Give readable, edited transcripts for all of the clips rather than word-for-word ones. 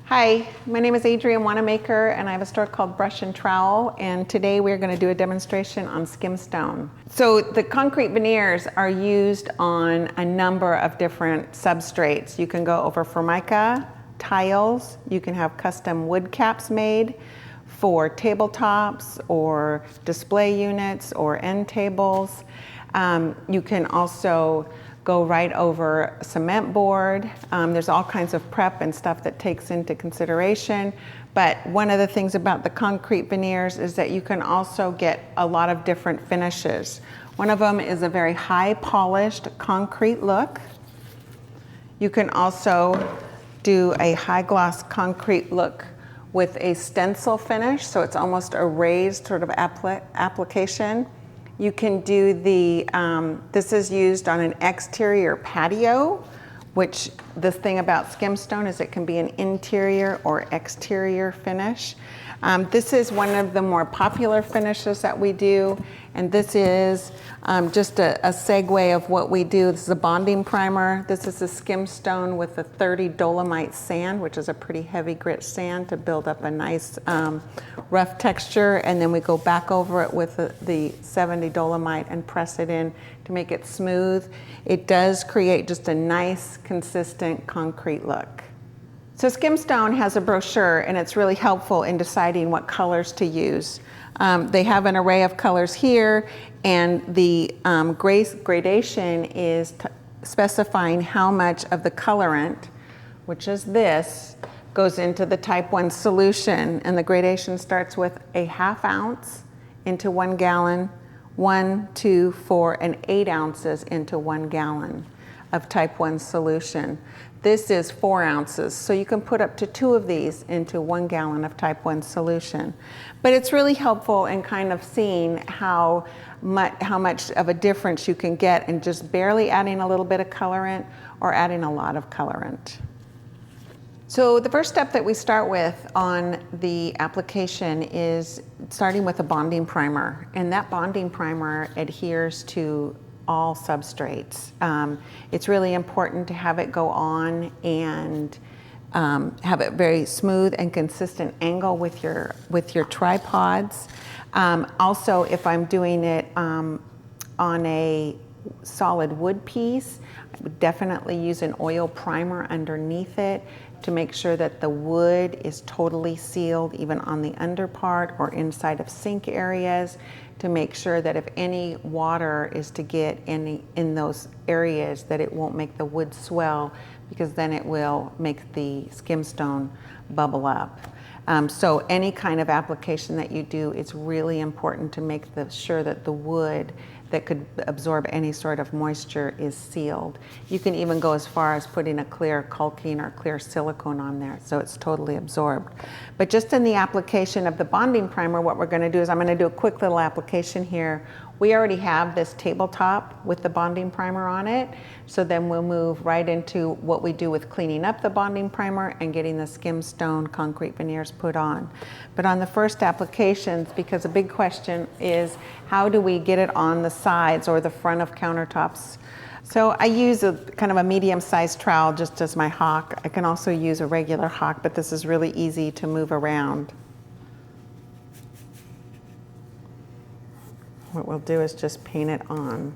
Hi, my name is Adrienne Wanamaker and I have a store called Brush and Trowel, and today we're going to do a demonstration on SkimStone. So the concrete veneers are used on a number of different substrates. You can go over FORMICA, tiles, you can have custom wood caps made for tabletops or display units or end tables. You can also go right over cement board. There's all kinds of prep and stuff that takes into consideration. But one of the things about the concrete veneers is that you can also get a lot of different finishes. One of them is a very high polished concrete look. You can also do a high gloss concrete look with a stencil finish, so it's almost a raised sort of application. You can do the, this is used on an exterior patio, which the thing about SkimStone is it can be an interior or exterior finish. This is one of the more popular finishes that we do, and this is just a segue of what we do. This is a bonding primer. This is a SkimStone with a 30 dolomite sand, which is a pretty heavy grit sand to build up a nice rough texture, and then we go back over it with the 70 dolomite and press it in to make it smooth. It does create just a nice, consistent concrete look. So SkimStone has a brochure, and it's really helpful in deciding what colors to use. They have an array of colors here, and the gradation is specifying how much of the colorant, which is this, goes into the type 1 solution. And the gradation starts with a 1/2 ounce into 1 gallon, 1, 2, 4, and 8 ounces into 1 gallon of type 1 solution. This is 4 ounces, so you can put up to 2 of these into 1 gallon of type 1 solution. But it's really helpful in kind of seeing how much of a difference you can get in just barely adding a little bit of colorant or adding a lot of colorant. So the first step that we start with on the application is starting with a bonding primer, and that bonding primer adheres to all substrates. It's really important to have it go on and have it very smooth and consistent angle with your tripods. Also, if I'm doing it on a solid wood piece, I would definitely use an oil primer underneath it to make sure that the wood is totally sealed, even on the under part or inside of sink areas, to make sure that if any water is to get in those areas, that it won't make the wood swell, because then it will make the SkimStone bubble up. So any kind of application that you do, it's really important to make sure that the wood that could absorb any sort of moisture is sealed. You can even go as far as putting a clear caulking or clear silicone on there, so it's totally absorbed. But just in the application of the bonding primer, what we're gonna do is I'm gonna do a quick little application here. We already have this tabletop with the bonding primer on it, so then we'll move right into what we do with cleaning up the bonding primer and getting the SkimStone concrete veneers put on. But on the first applications, because a big question is, how do we get it on the sides or the front of countertops? So I use a kind of a medium-sized trowel just as my hock. I can also use a regular hock, but this is really easy to move around. What we'll do is just paint it on.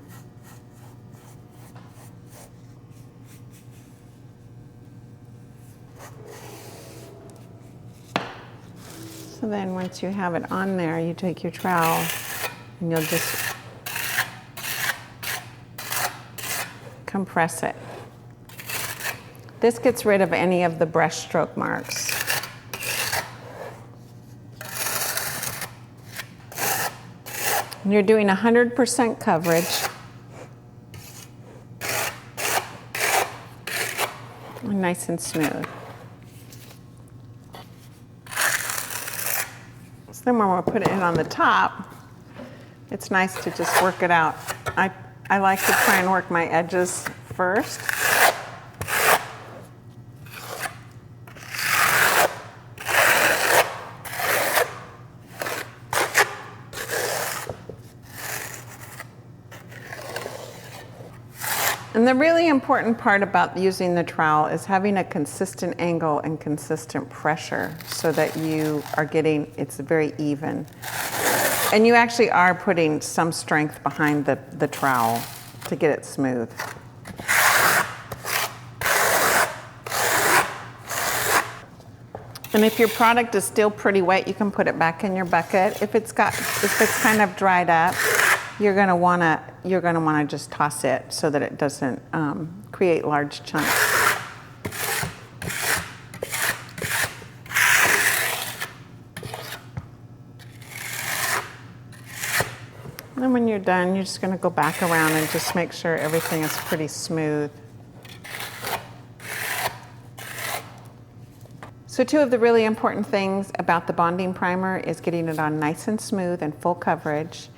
So then once you have it on there, you take your trowel and you'll just compress it. This gets rid of any of the brush stroke marks. And you're doing 100% coverage. And nice and smooth. So then when we're putting it on the top, it's nice to just work it out. I like to try and work my edges first. And the really important part about using the trowel is having a consistent angle and consistent pressure so that you are getting, it's very even. And you actually are putting some strength behind the trowel to get it smooth. And if your product is still pretty wet, you can put it back in your bucket. If it's kind of dried up, you're gonna wanna just toss it so that it doesn't create large chunks. And then when you're done, you're just gonna go back around and just make sure everything is pretty smooth. So two of the really important things about the bonding primer is getting it on nice and smooth and full coverage,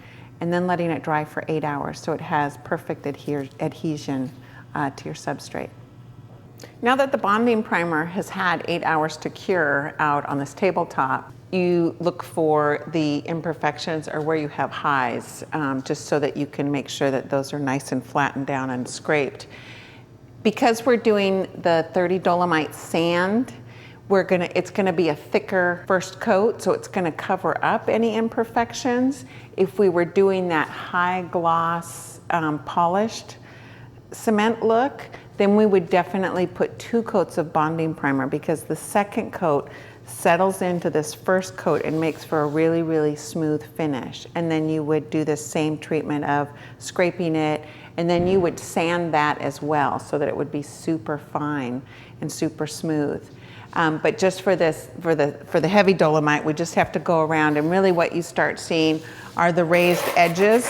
and then letting it dry for 8 hours so it has perfect adhesion to your substrate. Now that the bonding primer has had 8 hours to cure out on this tabletop, you look for the imperfections or where you have highs, just so that you can make sure that those are nice and flattened down and scraped. Because we're doing the 30 dolomite sand, it's gonna be a thicker first coat, so it's gonna cover up any imperfections. If we were doing that high gloss polished cement look, then we would definitely put 2 coats of bonding primer, because the second coat settles into this first coat and makes for a really, really smooth finish. And then you would do the same treatment of scraping it, and then you would sand that as well so that it would be super fine and super smooth. But just for this, for the heavy dolomite, we just have to go around, and really what you start seeing are the raised edges.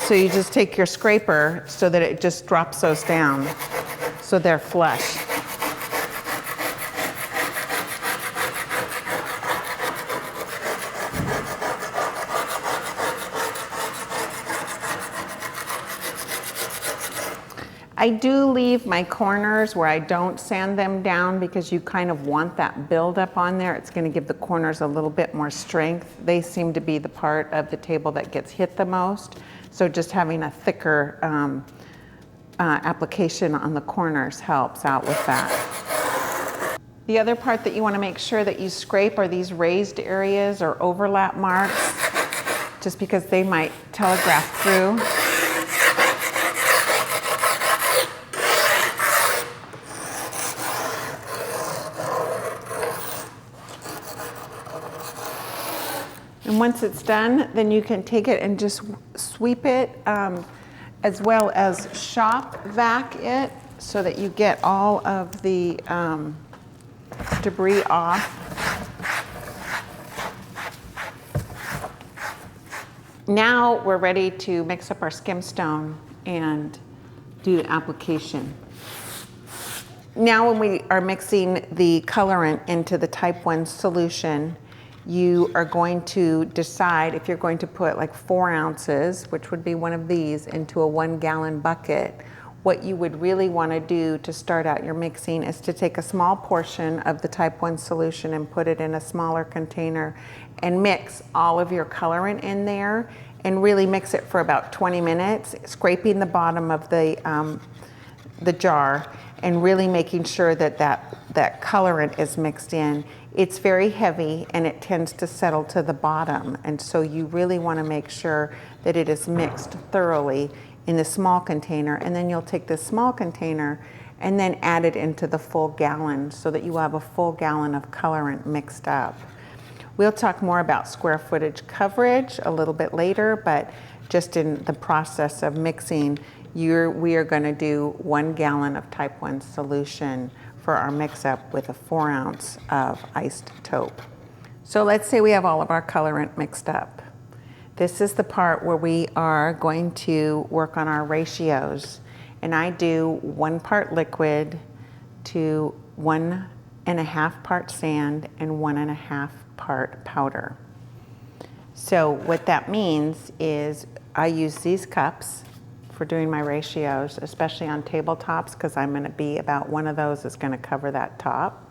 So you just take your scraper so that it just drops those down so they're flush. I do leave my corners where I don't sand them down, because you kind of want that buildup on there. It's going to give the corners a little bit more strength. They seem to be the part of the table that gets hit the most. So just having a thicker application on the corners helps out with that. The other part that you want to make sure that you scrape are these raised areas or overlap marks, just because they might telegraph through. And once it's done, then you can take it and just sweep it, as well as shop vac it, so that you get all of the debris off. Now we're ready to mix up our SkimStone and do the application. Now when we are mixing the colorant into the type 1 solution, you are going to decide if you're going to put like 4 ounces, which would be one of these, into a 1 gallon bucket. What you would really want to do to start out your mixing is to take a small portion of the type 1 solution and put it in a smaller container and mix all of your colorant in there, and really mix it for about 20 minutes, scraping the bottom of the jar and really making sure that that colorant is mixed in. It's very heavy and it tends to settle to the bottom, and so you really want to make sure that it is mixed thoroughly in the small container, and then you'll take this small container and then add it into the full gallon so that you have a full gallon of colorant mixed up. We'll talk more about square footage coverage a little bit later, but just in the process of mixing, we are going to do 1 gallon of type 1 solution for our mix-up with a 4 ounce of iced taupe. So let's say we have all of our colorant mixed up. This is the part where we are going to work on our ratios. And I do 1 part liquid to 1.5 part sand and 1.5 part powder. So what that means is I use these cups for doing my ratios, especially on tabletops, because I'm going to be about one of those is going to cover that top.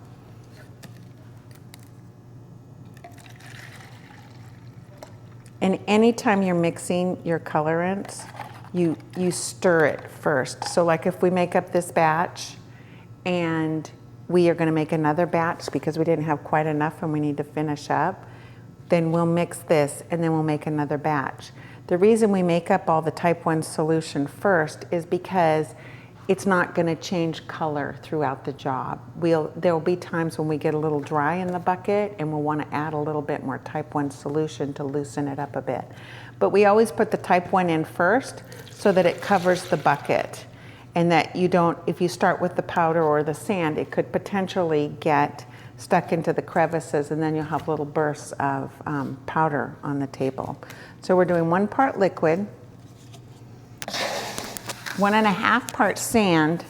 And anytime you're mixing your colorants, you stir it first. So like if we make up this batch and we are gonna make another batch because we didn't have quite enough and we need to finish up, then we'll mix this and then we'll make another batch. The reason we make up all the type 1 solution first is because it's not gonna change color throughout the job. There will be times when we get a little dry in the bucket and we'll wanna add a little bit more type 1 solution to loosen it up a bit. But we always put the type 1 in first so that it covers the bucket, and that you don't, if you start with the powder or the sand, it could potentially get stuck into the crevices and then you'll have little bursts of powder on the table. So we're doing 1 part liquid, 1.5 parts sand,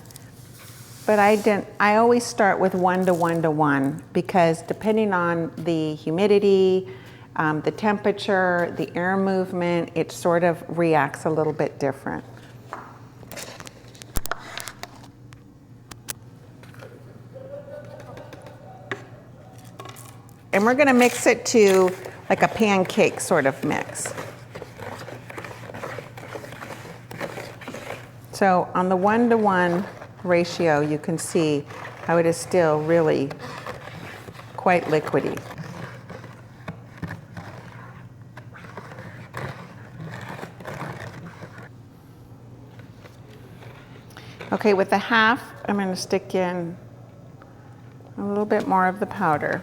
but I always start with 1 to 1 to 1 because depending on the humidity, the temperature, the air movement, it sort of reacts a little bit different. And we're gonna mix it to like a pancake sort of mix. So on the 1 to 1 ratio, you can see how it is still really quite liquidy. Okay, with the half, I'm going to stick in a little bit more of the powder.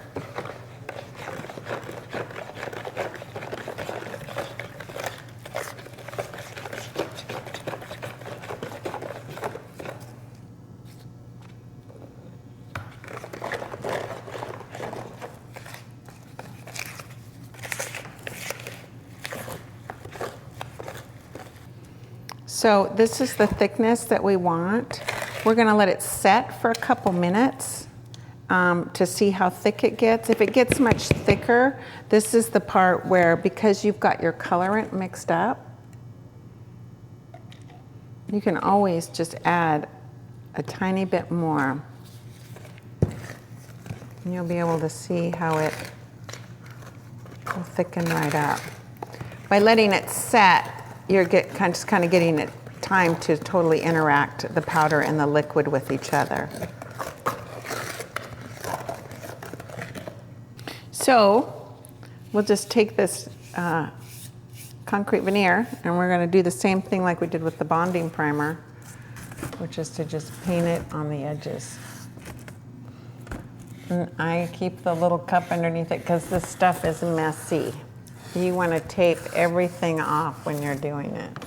So this is the thickness that we want. We're gonna let it set for a couple minutes to see how thick it gets. If it gets much thicker, this is the part where, because you've got your colorant mixed up, you can always just add a tiny bit more. And you'll be able to see how it will thicken right up. By letting it set, you're just kind of getting it time to totally interact the powder and the liquid with each other. So we'll just take this concrete veneer and we're going to do the same thing like we did with the bonding primer, which is to just paint it on the edges. And I keep the little cup underneath it because this stuff is messy. You want to tape everything off when you're doing it.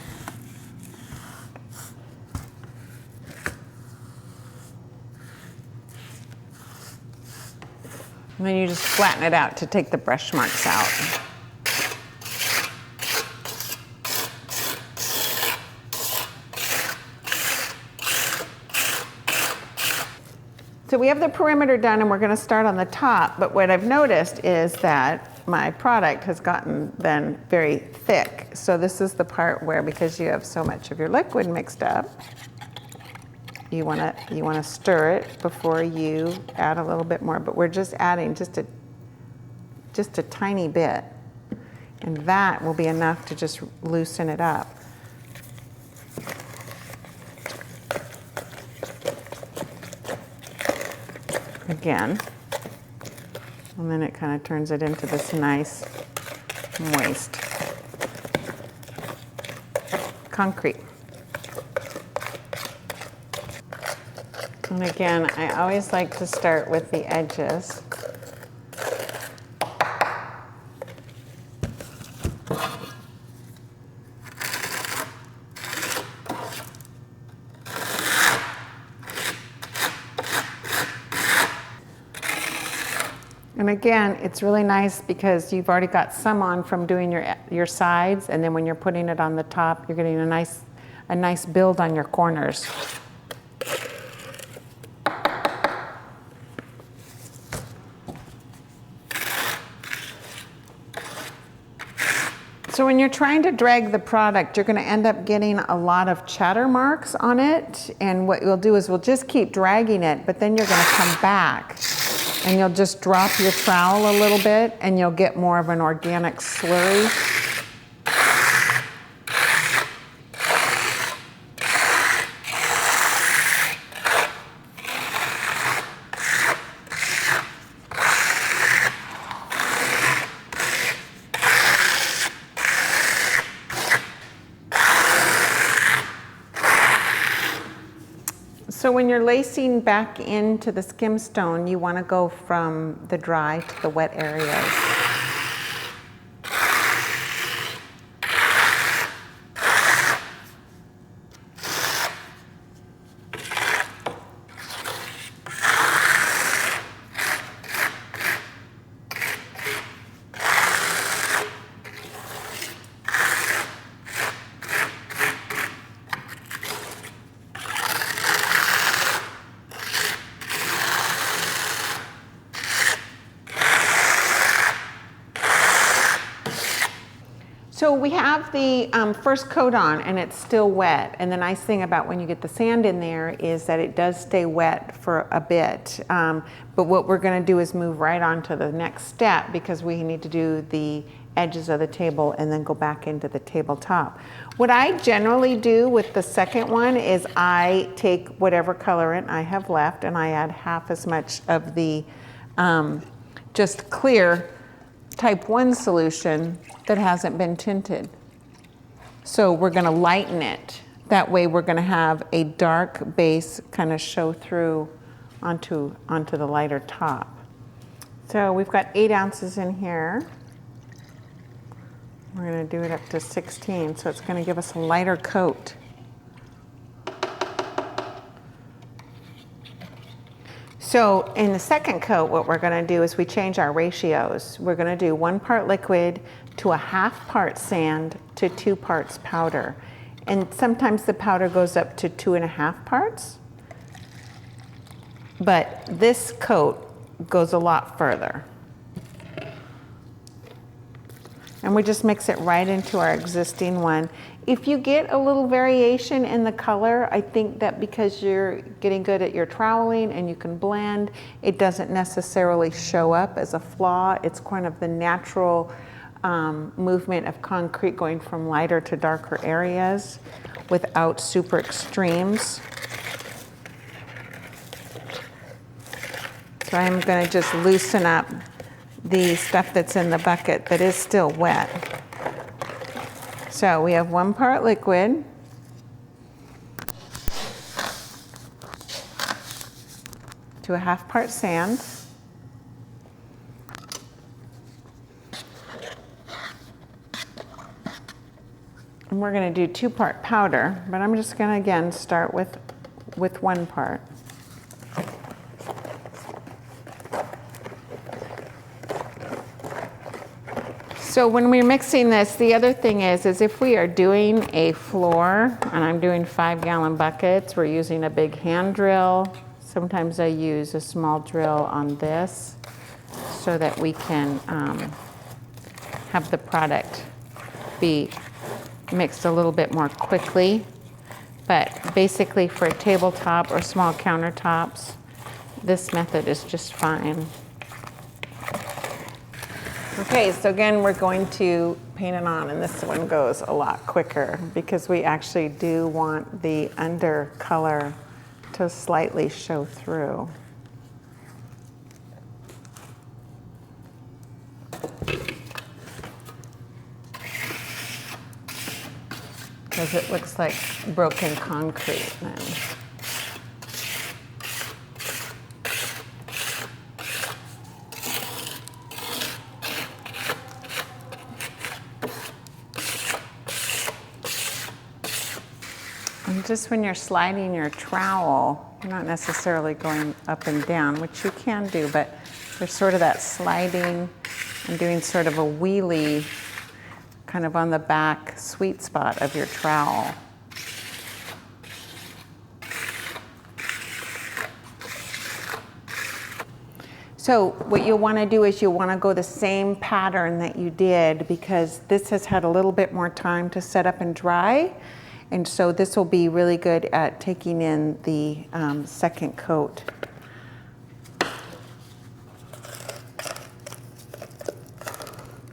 And then you just flatten it out to take the brush marks out. So we have the perimeter done and we're going to start on the top, but what I've noticed is that my product has gotten then very thick. So this is the part where, because you have so much of your liquid mixed up, you want to stir it before you add a little bit more, but we're just adding just a tiny bit, and that will be enough to just loosen it up. Again. And then it kind of turns it into this nice, moist concrete. And again, I always like to start with the edges. And again, it's really nice because you've already got some on from doing your sides, and then when you're putting it on the top, you're getting a nice build on your corners. So when you're trying to drag the product, you're going to end up getting a lot of chatter marks on it, and what you'll do is we'll just keep dragging it, but then you're going to come back and you'll just drop your trowel a little bit and you'll get more of an organic slurry. So when you're lacing back into the SkimStone, you want to go from the dry to the wet areas. So we have the first coat on and it's still wet. And the nice thing about when you get the sand in there is that it does stay wet for a bit. But what we're gonna do is move right on to the next step because we need to do the edges of the table and then go back into the tabletop. What I generally do with the second one is I take whatever colorant I have left and I add half as much of the just clear type 1 solution that hasn't been tinted. So we're gonna lighten it. That way we're gonna have a dark base kind of show through onto the lighter top. So we've got 8 ounces in here. We're gonna do it up to 16, so it's gonna give us a lighter coat. So in the second coat, what we're gonna do is we change our ratios. We're gonna do 1 part liquid to a 1/2 part sand to 2 parts powder. And sometimes the powder goes up to 2.5 parts. But this coat goes a lot further. And we just mix it right into our existing one. If you get a little variation in the color, I think that because you're getting good at your troweling and you can blend, it doesn't necessarily show up as a flaw. It's kind of the natural movement of concrete going from lighter to darker areas without super extremes. So I'm gonna just loosen up the stuff that's in the bucket that is still wet. So we have 1 part liquid, to a 1/2 part sand, and we're going to do 2 part powder, but I'm just going to again start with 1 part. So when we're mixing this, the other thing is if we are doing a floor, and I'm doing 5-gallon buckets, we're using a big hand drill. Sometimes I use a small drill on this so that we can have the product be mixed a little bit more quickly. But basically for a tabletop or small countertops, this method is just fine. Okay, so again, we're going to paint it on, and this one goes a lot quicker because we actually do want the under color to slightly show through. Because it looks like broken concrete then. And just when you're sliding your trowel, you're not necessarily going up and down, which you can do, but there's sort of that sliding and doing sort of a wheelie kind of on the back sweet spot of your trowel. So what you'll want to do is you'll want to go the same pattern that you did because this has had a little bit more time to set up and dry. And so this will be really good at taking in the second coat.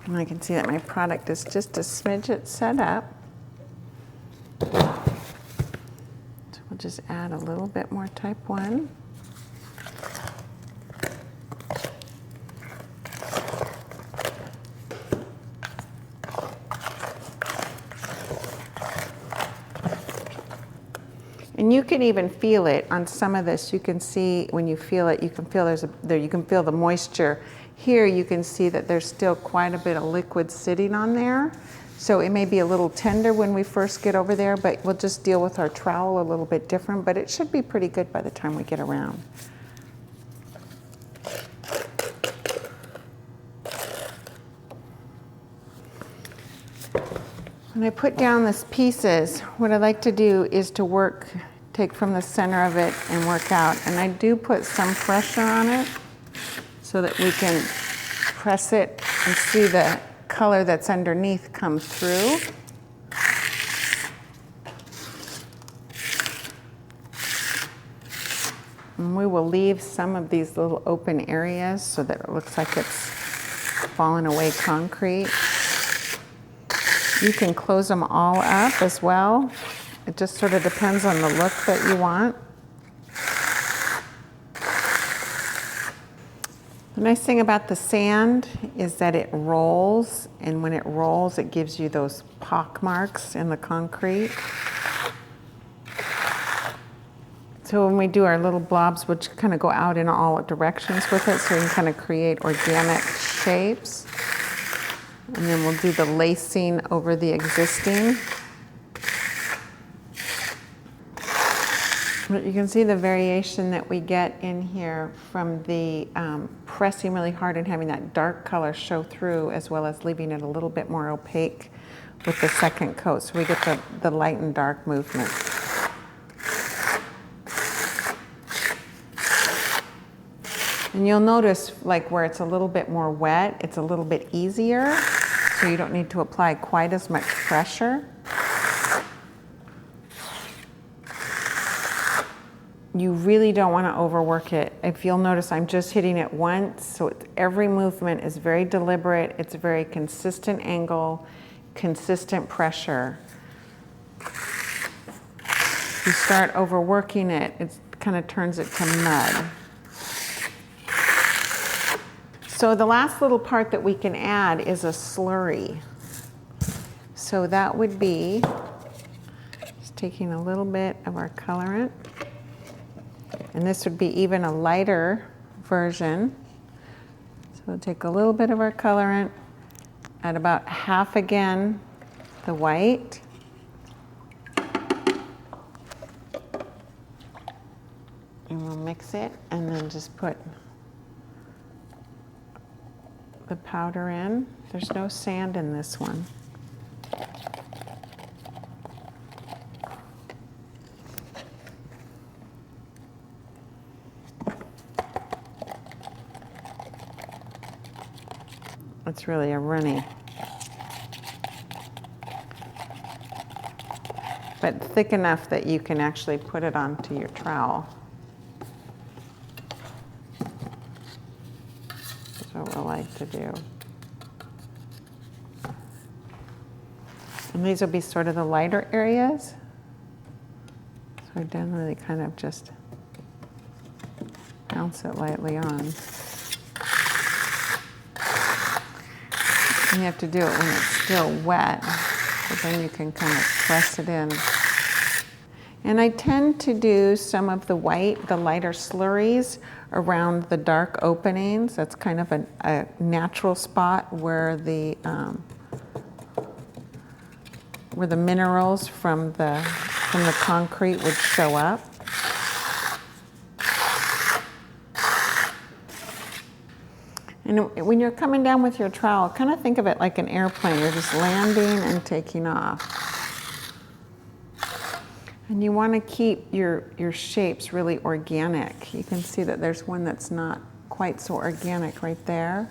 And I can see that my product is just a smidget set up. So we'll just add a little bit more type 1. And you can even feel it on some of this. You can see when you feel it, you can feel you can feel the moisture. Here you can see that there's still quite a bit of liquid sitting on there. So it may be a little tender when we first get over there, but we'll just deal with our trowel a little bit different, but it should be pretty good by the time we get around. When I put down these pieces, what I like to do is to take from the center of it and work out. And I do put some pressure on it so that we can press it and see the color that's underneath come through. And we will leave some of these little open areas so that it looks like it's fallen away concrete. You can close them all up as well. It just sort of depends on the look that you want. The nice thing about the sand is that it rolls, and when it rolls, it gives you those pock marks in the concrete. So when we do our little blobs, which kind of go out in all directions with it, so we can kind of create organic shapes. And then we'll do the lacing over the existing. But you can see the variation that we get in here from the pressing really hard and having that dark color show through, as well as leaving it a little bit more opaque with the second coat. So we get the light and dark movement. And you'll notice, like where it's a little bit more wet, it's a little bit easier, so you don't need to apply quite as much pressure. You really don't want to overwork it. If you'll notice, I'm just hitting it once, so every movement is very deliberate. It's a very consistent angle, consistent pressure. If you start overworking it, it kind of turns it to mud. So the last little part that we can add is a slurry. So that would be just taking a little bit of our colorant. And this would be even a lighter version. So we'll take a little bit of our colorant, add about half again the white. And we'll mix it and then just put the powder in. There's no sand in this one. It's really a runny, but thick enough that you can actually put it onto your trowel. That's what we like to do. And these will be sort of the lighter areas. So I generally kind of just bounce it lightly on. You have to do it when it's still wet, but then you can kind of press it in. And I tend to do some of the white, the lighter slurries around the dark openings. That's kind of a natural spot where the minerals from the concrete would show up. And when you're coming down with your trowel, kind of think of it like an airplane. You're just landing and taking off. And you want to keep your shapes really organic. You can see that there's one that's not quite so organic right there.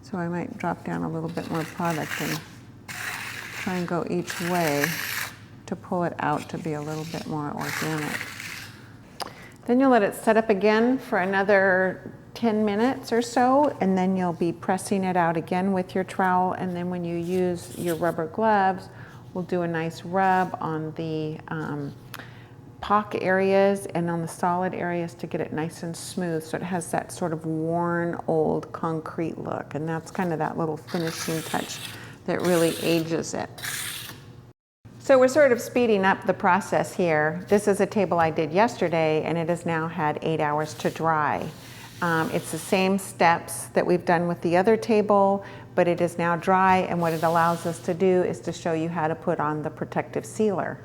So I might drop down a little bit more product and try and go each way to pull it out to be a little bit more organic. Then you'll let it set up again for another 10 minutes or so, and then you'll be pressing it out again with your trowel. And then when you use your rubber gloves, we'll do a nice rub on the pock areas and on the solid areas to get it nice and smooth, so it has that sort of worn old concrete look. And that's kind of that little finishing touch that really ages it. So we're sort of speeding up the process here. This is a table I did yesterday, and it has now had 8 hours to dry. It's the same steps that we've done with the other table, but it is now dry, and what it allows us to do is to show you how to put on the protective sealer.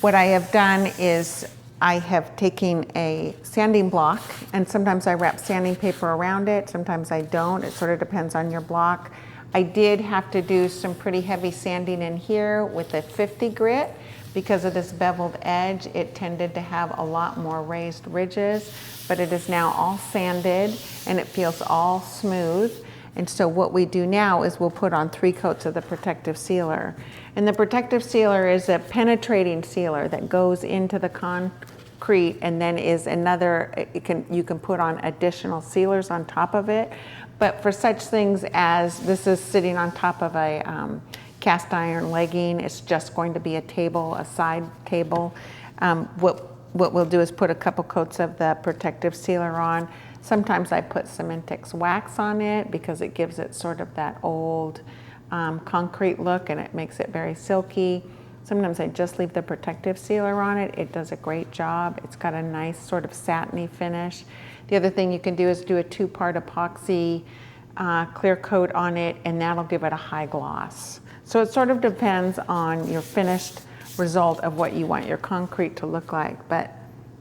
What I have done is I have taken a sanding block, and sometimes I wrap sanding paper around it, sometimes I don't. It sort of depends on your block. I did have to do some pretty heavy sanding in here with a 50 grit. Because of this beveled edge, it tended to have a lot more raised ridges, but it is now all sanded and it feels all smooth. And so what we do now is we'll put on 3 coats of the protective sealer. And the protective sealer is a penetrating sealer that goes into the concrete, and then is another, you can put on additional sealers on top of it. But for such things as, this is sitting on top of a cast iron legging, it's just going to be a table, a side table. What we'll do is put a couple coats of the protective sealer on. Sometimes I put Cementex wax on it because it gives it sort of that old concrete look, and it makes it very silky. Sometimes I just leave the protective sealer on it. It does a great job. It's got a nice sort of satiny finish. The other thing you can do is do a 2-part epoxy clear coat on it, and that'll give it a high gloss. So it sort of depends on your finished result of what you want your concrete to look like. But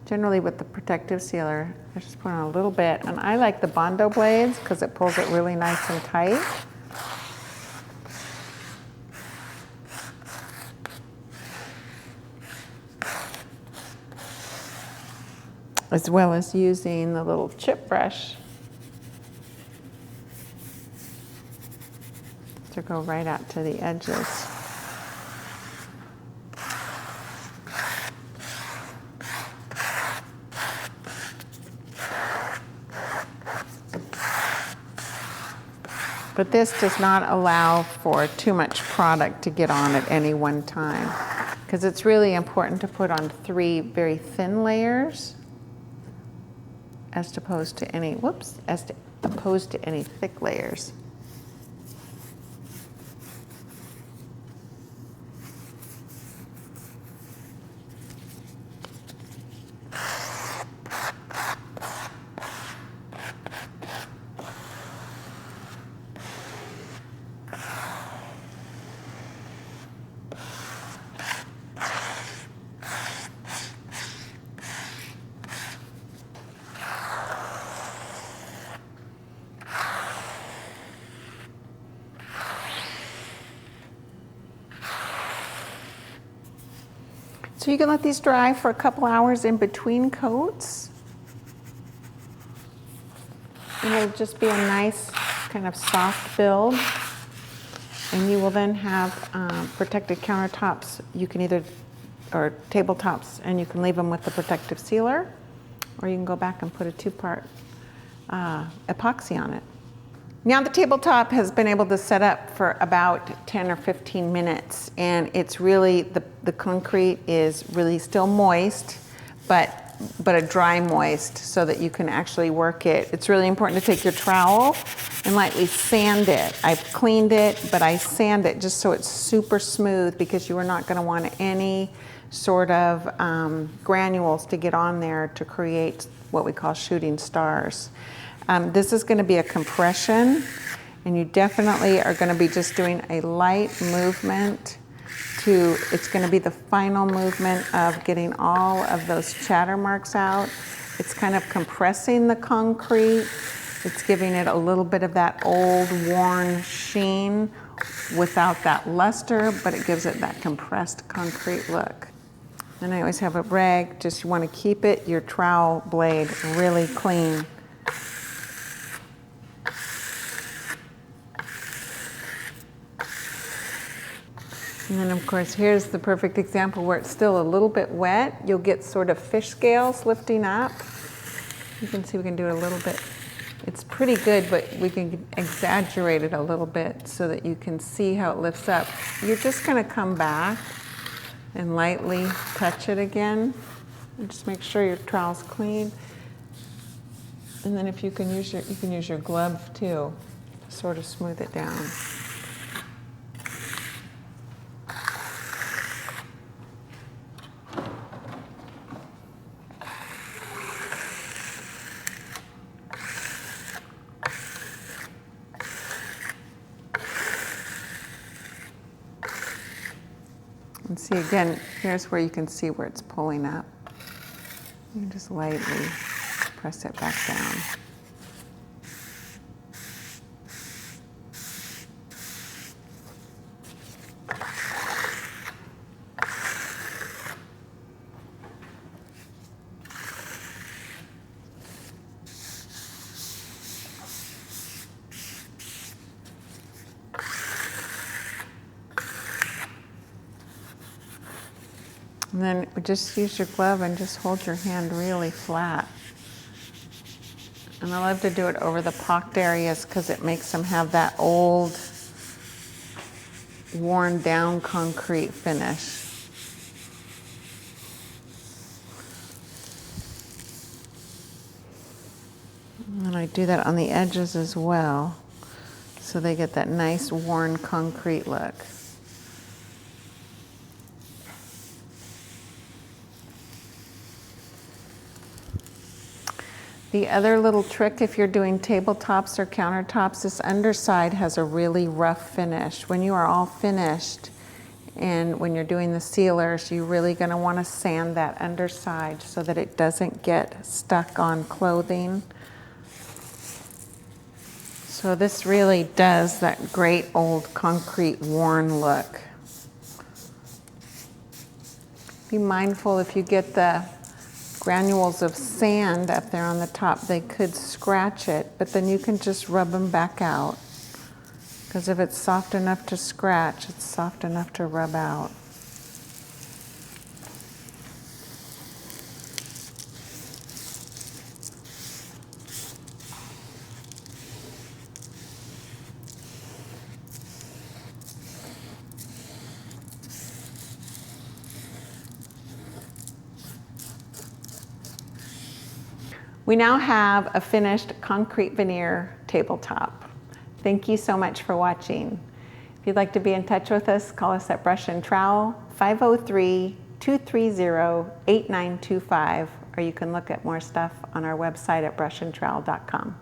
generally with the protective sealer, I just put on a little bit. And I like the Bondo blades because it pulls it really nice and tight. As well as using the little chip brush to go right out to the edges. But this does not allow for too much product to get on at any one time, because it's really important to put on 3 very thin layers as opposed to any thick layers. So you can let these dry for a couple hours in between coats. And it'll just be a nice kind of soft build. And you will then have protected countertops. You can either, or tabletops, and you can leave them with the protective sealer, or you can go back and put a 2-part epoxy on it. Now the tabletop has been able to set up for about 10 or 15 minutes, and it's really, the concrete is really still moist, but a dry moist, so that you can actually work it. It's really important to take your trowel and lightly sand it. I've cleaned it, but I sand it just so it's super smooth, because you are not going to want any sort of granules to get on there to create what we call shooting stars. This is going to be a compression, and you definitely are going to be just doing a light movement to, it's going to be the final movement of getting all of those chatter marks out. It's kind of compressing the concrete. It's giving it a little bit of that old worn sheen without that luster, but it gives it that compressed concrete look. And I always have a rag, just you want to keep it, your trowel blade really clean. And then of course, here's the perfect example where it's still a little bit wet. You'll get sort of fish scales lifting up. You can see we can do it a little bit. It's pretty good, but we can exaggerate it a little bit so that you can see how it lifts up. You're just gonna come back and lightly touch it again. And just make sure your trowel's clean. And then if you can use your glove too, to sort of smooth it down. See again, here's where you can see where it's pulling up. You just lightly press it back down. And then just use your glove and just hold your hand really flat. And I love to do it over the pocked areas because it makes them have that old, worn down concrete finish. And I do that on the edges as well, so they get that nice worn concrete look. The other little trick, if you're doing tabletops or countertops, this underside has a really rough finish. When you are all finished and when you're doing the sealers, you're really going to want to sand that underside so that it doesn't get stuck on clothing. So this really does that great old concrete worn look. Be mindful if you get the granules of sand up there on the top, they could scratch it, but then you can just rub them back out. Because if it's soft enough to scratch, it's soft enough to rub out. We now have a finished concrete veneer tabletop. Thank you so much for watching. If you'd like to be in touch with us, call us at Brush and Trowel, 503-230-8925, or you can look at more stuff on our website at brushandtrowel.com.